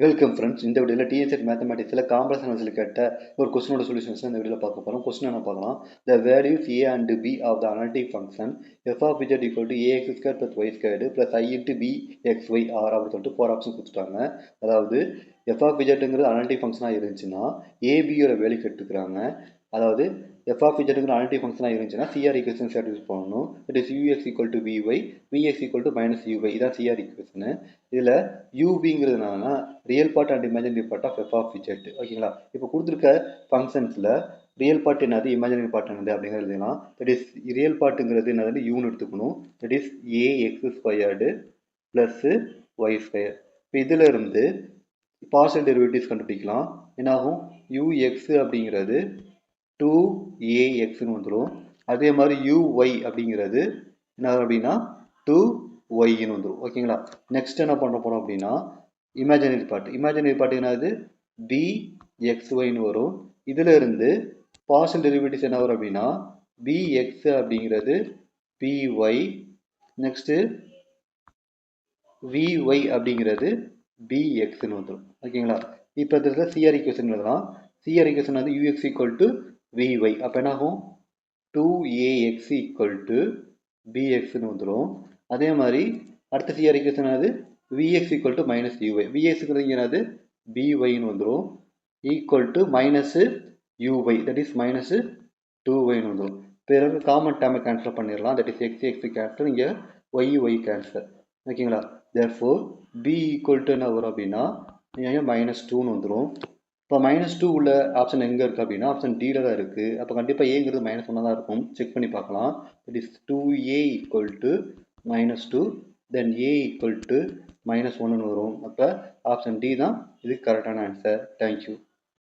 Welcome friends. இந்த வீடியோவில் TNSET மேத்தமெட்டிக்ஸில் complex அனாலிசிஸில் கேட்ட ஒரு கொஸ்டினோட சொல்யூஷன்ஸ் இந்த வீடியோவில் பார்க்க போகிறோம். கொஸ்டின் என்ன பார்க்கலாம்? The values A and B of the analytic function F of Z equal to A X square plus Y squared plus I into B X Y are அப்படின்னு சொல்லிட்டு 4 ஆப்ஷன் கொடுத்துட்டாங்க. அதாவது எஃப் ஆஃப் இஜட்டுங்கிறது அனாலிட்டிக் ஃபங்க்ஷனாக இருந்துச்சுன்னா ஏபியோட value கேட்டுக்கிறாங்க. அதாவது F of இஜட்டுங்கிற analytic ஃபங்க்ஷனாக இருந்துச்சுன்னா சிஆர் ஈக்குவேஷன் சாட்டிஸ்ஃபை பண்ணணும். It is UX equal to VY, VX equal to minus UY. இதான் சிஆர் ஈக்குவேஷனு. இதில் யூபிங்கிறதுனால real part and imaginary part of F of Z. ஓகேங்களா? இப்போ கொடுத்துருக்க ஃபங்க்ஷன்ஸில் ரியல் பார்ட் என்னது, இமேஜினரி பார்ட் என்னது அப்படிங்கிறதுலாம். தட் இஸ் ரியல் பார்ட்டுங்கிறது என்னது, யூன்னு எடுத்துக்கணும். That is AX squared plus Y square. இப்போ இதில் இருந்து பார்ஷியல் டெரிவேட்டிவ்ஸ் கண்டுபிடிக்கலாம். என்னாகும்? யூஎக்ஸ் அப்படிங்கிறது 2axன்னு வந்துடும். அதே மாதிரி uy அப்படிங்கிறது என்ன அப்படின்னா 2yன்னு வந்துடும். ஓகேங்களா? நெக்ஸ்ட் என்ன பண்ண போறோம் அப்படின்னா இமேஜினரி பார்ட் என்னது, bxyன்னு வரும். இதுல இருந்து பார்ஷியல் டெரிவேட்டிவ்ஸ் என்ன வரும் அப்படின்னா bx அப்படிங்கிறது by, நெக்ஸ்ட் vy அப்படிங்கிறது bxன்னு வந்துடும். ஓகேங்களா? இப்போ இதுல சிஆர் ஈக்குவேஷன் எழுதலாம். சிஆர் ஈக்குவேஷன் வந்து ux ஈக்குவல் டு vy. அப்போ என்ன ஆகும்? 2ax ஈக்குவல் டு bxன்னு வந்துடும். அதே மாதிரி அடுத்த சிஆர் ஈக்குவேஷன் அது vx equal to minus uy. vxங்கிறது என்னது, byன்னு வந்துடும். Equal to minus uy, that is minus 2yன்னு வந்துடும். பிறகு காமன் டேர்மை கேன்சல் பண்ணிடலாம். That is X X cancel, இங்கே y கேன்சல். ஓகேங்களா? தேர்ஃபோர் b ஈக்குவல் டு என்ன வரும் அப்படின்னா -2ன்னு வந்துடும். இப்போ -2 உள்ள ஆப்ஷன் எங்கே இருக்குது அப்படின்னா ஆப்ஷன் டியில் தான் இருக்குது. அப்போ கண்டிப்பாக ஏங்கிறது -1 தான் இருக்கும். செக் பண்ணி பார்க்கலாம். It is 2a equal to -2, then a equal to -1ன்னு வரும். அப்போ ஆப்ஷன் டி தான் இதுக்கு கரெக்டான ஆன்சர். தேங்க்யூ.